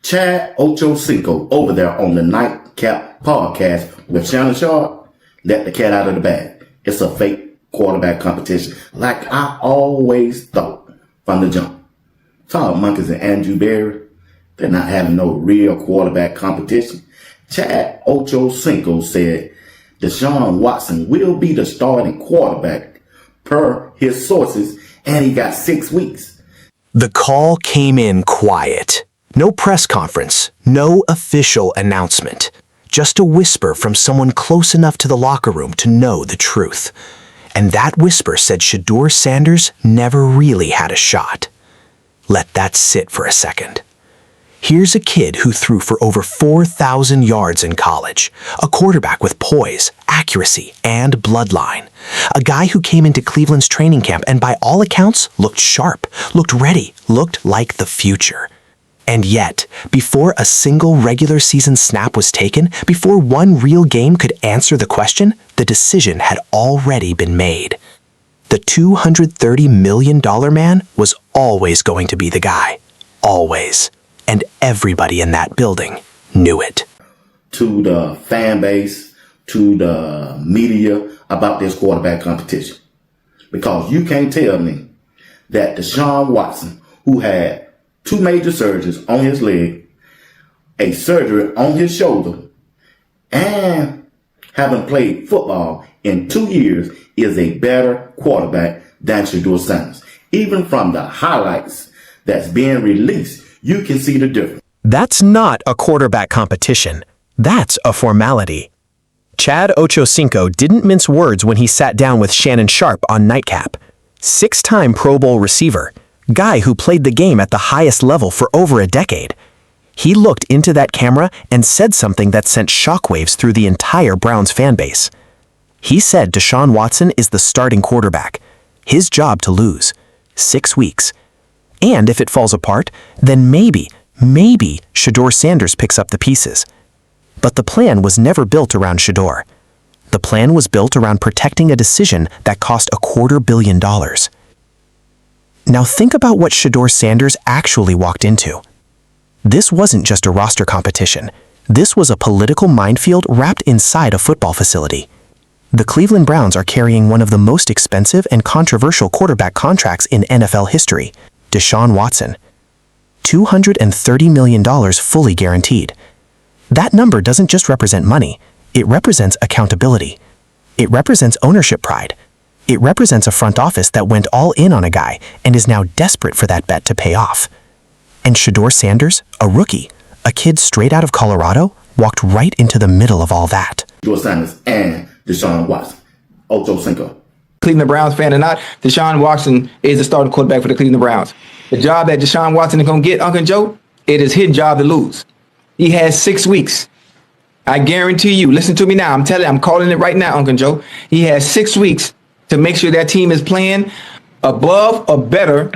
Chad Ochocinco over there on the Nightcap podcast with Shannon Sharp let the cat out of the bag. It's a fake quarterback competition, like I always thought from the jump. Todd Monkeys and Andrew Berry, they're not having no real quarterback competition. Chad Ochocinco said Deshaun Watson will be the starting quarterback per his sources, and he got 6 weeks. The call came in quiet. No press conference, no official announcement. Just a whisper from someone close enough to the locker room to know the truth. And that whisper said Shedeur Sanders never really had a shot. Let that sit for a second. Here's a kid who threw for over 4,000 yards in college, a quarterback with poise, accuracy, and bloodline. A guy who came into Cleveland's training camp and by all accounts looked sharp, looked ready, looked like the future. And yet, before a single regular season snap was taken, before one real game could answer the question, the decision had already been made. The $230 million man was always going to be the guy. Always. And everybody in that building knew it. To the fan base, to the media about this quarterback competition. Because you can't tell me that Deshaun Watson, who had 2 major surgeries on his leg, a surgery on his shoulder, and having played football in 2 years, is a better quarterback than Shedeur Sanders. Even from the highlights that's being released, you can see the difference. That's not a quarterback competition. That's a formality. Chad Ochocinco didn't mince words when he sat down with Shannon Sharp on Nightcap. 6-time Pro Bowl receiver, guy who played the game at the highest level for over a decade. He looked into that camera and said something that sent shockwaves through the entire Browns fan base. He said Deshaun Watson is the starting quarterback. His job to lose. 6 weeks. And if it falls apart, then maybe Shedeur Sanders picks up the pieces. But the plan was never built around Shedeur. The plan was built around protecting a decision that cost $250 million. Now think about what Shedeur Sanders actually walked into. This wasn't just a roster competition. This was a political minefield wrapped inside a football facility. The Cleveland Browns are carrying one of the most expensive and controversial quarterback contracts in NFL history. Deshaun Watson. $230 million fully guaranteed. That number doesn't just represent money. It represents accountability. It represents ownership pride. It represents a front office that went all in on a guy and is now desperate for that bet to pay off. And Shedeur Sanders, a rookie, a kid straight out of Colorado, walked right into the middle of all that. Shedeur Sanders and Deshaun Watson. Ochocinco. Cleveland Browns fan or not, Deshaun Watson is the starting quarterback for the Cleveland Browns. The job that Deshaun Watson is going to get, Uncle Joe, it is his job to lose. He has 6 weeks. I guarantee you, listen to me now. I'm calling it right now, Uncle Joe. He has 6 weeks to make sure that team is playing above or better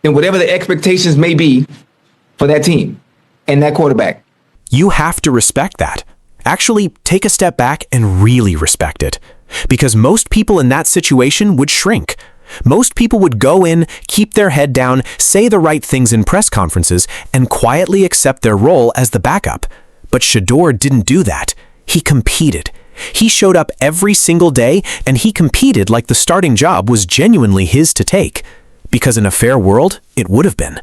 than whatever the expectations may be for that team and that quarterback. You have to respect that. Actually, take a step back and really respect it. Because most people in that situation would shrink. Most people would go in, keep their head down, say the right things in press conferences, and quietly accept their role as the backup. But Shedeur didn't do that. He competed. He showed up every single day, and he competed like the starting job was genuinely his to take. Because in a fair world, it would have been.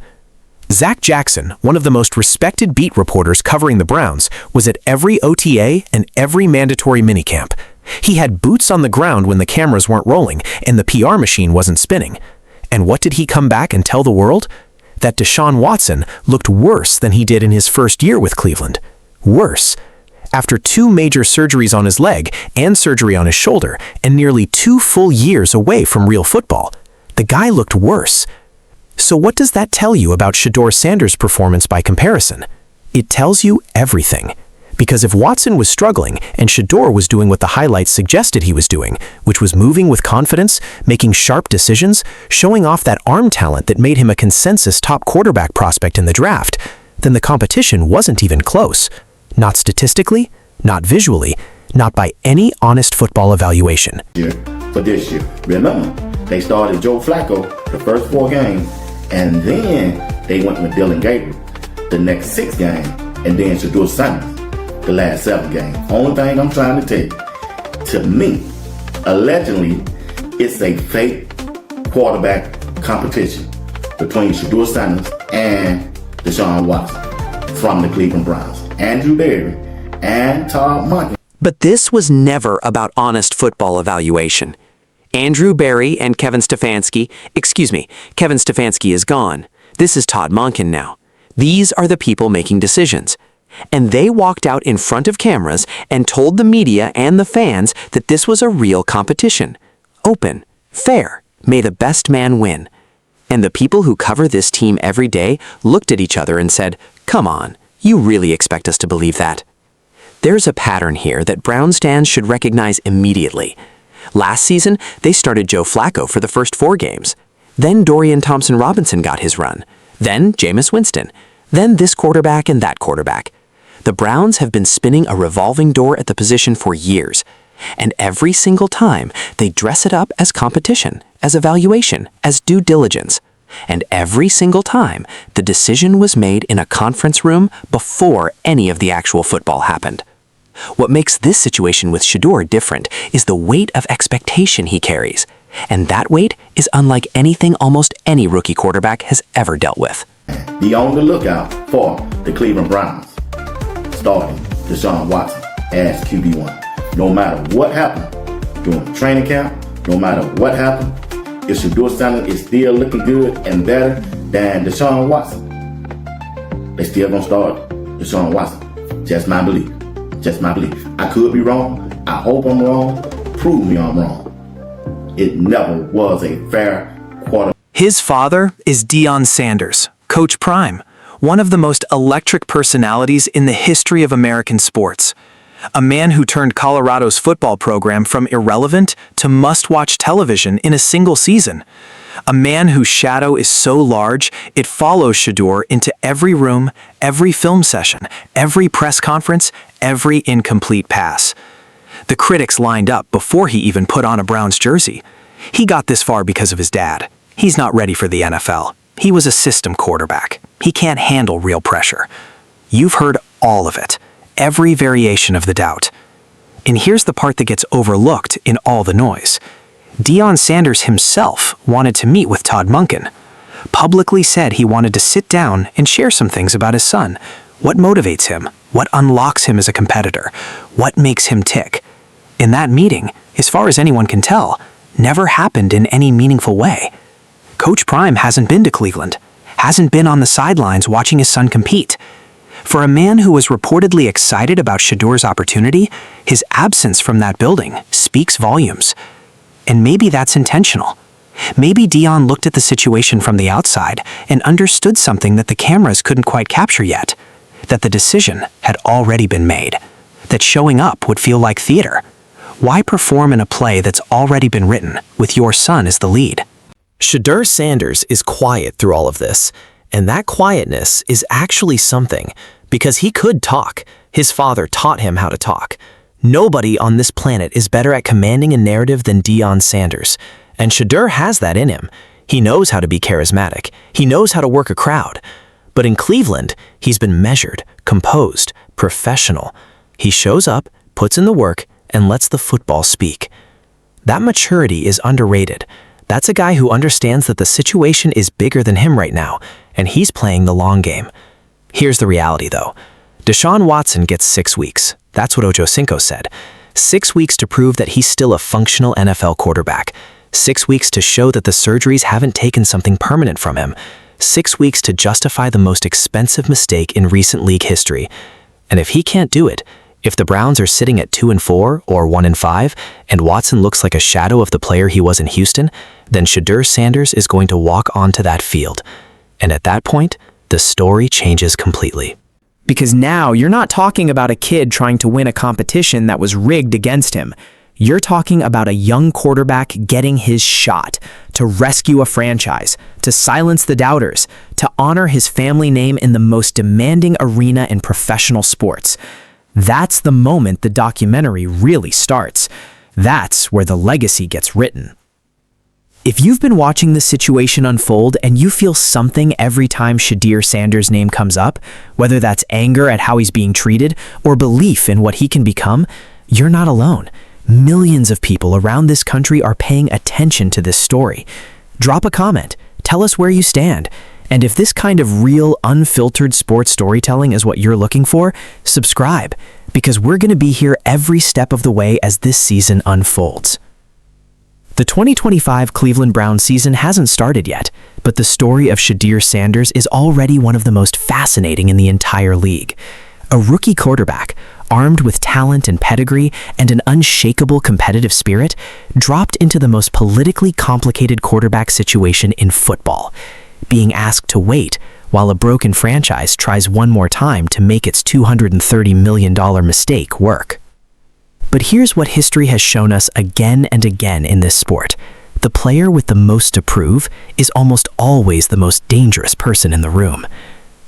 Zach Jackson, one of the most respected beat reporters covering the Browns, was at every OTA and every mandatory minicamp. He had boots on the ground when the cameras weren't rolling and the PR machine wasn't spinning. And what did he come back and tell the world? That Deshaun Watson looked worse than he did in his first year with Cleveland. Worse. After 2 major surgeries on his leg and surgery on his shoulder and nearly 2 full years away from real football, the guy looked worse. So what does that tell you about Shedeur Sanders' performance by comparison? It tells you everything. Because if Watson was struggling and Shedeur was doing what the highlights suggested he was doing, which was moving with confidence, making sharp decisions, showing off that arm talent that made him a consensus top quarterback prospect in the draft, then the competition wasn't even close. Not statistically, not visually, not by any honest football evaluation. For this year, remember, they started Joe Flacco the first 4 games, and then they went with Dylan Gabriel. the next 6 games, and then Shedeur Sanders the last 7 games. Only thing I'm trying to tell you, to me, allegedly, it's a fake quarterback competition between Shedeur Sanders and Deshaun Watson from the Cleveland Browns. Andrew Berry and Todd Monken. But this was never about honest football evaluation. Andrew Berry and Kevin Stefanski is gone. This is Todd Monken now. These are the people making decisions. And they walked out in front of cameras and told the media and the fans that this was a real competition. Open, fair, may the best man win. And the people who cover this team every day looked at each other and said, "Come on, you really expect us to believe that?" There's a pattern here that Browns fans should recognize immediately. Last season, they started Joe Flacco for the first 4 games. Then Dorian Thompson-Robinson got his run. Then Jameis Winston. Then this quarterback and that quarterback. The Browns have been spinning a revolving door at the position for years. And every single time, they dress it up as competition, as evaluation, as due diligence. And every single time, the decision was made in a conference room before any of the actual football happened. What makes this situation with Shedeur different is the weight of expectation he carries. And that weight is unlike anything almost any rookie quarterback has ever dealt with. Be on the lookout for the Cleveland Browns, starting Deshaun Watson as QB1. No matter what happened during the training camp, no matter what happened, if Shedeur Sanders is still looking good and better than Deshaun Watson, they still gonna start Deshaun Watson. Just my belief. Just my belief. I could be wrong. I hope I'm wrong. Prove me I'm wrong. It never was a fair quarterback. His father is Deshaun Sanders, Coach Prime, one of the most electric personalities in the history of American sports. A man who turned Colorado's football program from irrelevant to must-watch television in a single season. A man whose shadow is so large, it follows Shedeur into every room, every film session, every press conference, every incomplete pass. The critics lined up before he even put on a Browns jersey. He got this far because of his dad. He's not ready for the NFL. He was a system quarterback. He can't handle real pressure. You've heard all of it, every variation of the doubt. And here's the part that gets overlooked in all the noise. Deshaun Sanders himself wanted to meet with Todd Monken. Publicly said he wanted to sit down and share some things about his son. What motivates him? What unlocks him as a competitor? What makes him tick? In that meeting, as far as anyone can tell, never happened in any meaningful way. Coach Prime hasn't been to Cleveland, hasn't been on the sidelines watching his son compete. For a man who was reportedly excited about Shedeur's opportunity, his absence from that building speaks volumes. And maybe that's intentional. Maybe Deshaun looked at the situation from the outside and understood something that the cameras couldn't quite capture yet. That the decision had already been made. That showing up would feel like theater. Why perform in a play that's already been written with your son as the lead? Shedeur Sanders is quiet through all of this. And that quietness is actually something, because he could talk. His father taught him how to talk. Nobody on this planet is better at commanding a narrative than Deshaun Sanders. And Shedeur has that in him. He knows how to be charismatic. He knows how to work a crowd. But in Cleveland, he's been measured, composed, professional. He shows up, puts in the work, and lets the football speak. That maturity is underrated. That's a guy who understands that the situation is bigger than him right now, and he's playing the long game. Here's the reality, though. Deshaun Watson gets 6 weeks. That's what Ochocinco said. 6 weeks to prove that he's still a functional NFL quarterback. 6 weeks to show that the surgeries haven't taken something permanent from him. 6 weeks to justify the most expensive mistake in recent league history. And if he can't do it, if the Browns are sitting at 2-4 or 1-5, and Watson looks like a shadow of the player he was in Houston, then Shedeur Sanders is going to walk onto that field. And at that point, the story changes completely. Because now you're not talking about a kid trying to win a competition that was rigged against him. You're talking about a young quarterback getting his shot to rescue a franchise, to silence the doubters, to honor his family name in the most demanding arena in professional sports. That's the moment the documentary really starts. That's where the legacy gets written. If you've been watching this situation unfold and you feel something every time Shedeur Sanders' name comes up, whether that's anger at how he's being treated or belief in what he can become, you're not alone. Millions of people around this country are paying attention to this story. Drop a comment, tell us where you stand, and if this kind of real, unfiltered sports storytelling is what you're looking for, subscribe, because we're going to be here every step of the way as this season unfolds. The 2025 Cleveland Browns season hasn't started yet, but the story of Shedeur Sanders is already one of the most fascinating in the entire league. A rookie quarterback, armed with talent and pedigree and an unshakable competitive spirit, dropped into the most politically complicated quarterback situation in football, being asked to wait while a broken franchise tries one more time to make its $230 million mistake work. But here's what history has shown us again and again in this sport. The player with the most to prove is almost always the most dangerous person in the room.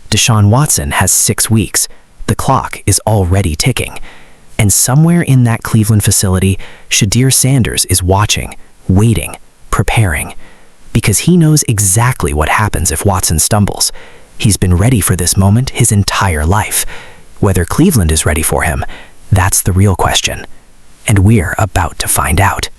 Deshaun Watson has 6 weeks. The clock is already ticking. And somewhere in that Cleveland facility, Shedeur Sanders is watching, waiting, preparing. Because he knows exactly what happens if Watson stumbles. He's been ready for this moment his entire life. Whether Cleveland is ready for him, that's the real question. And we're about to find out.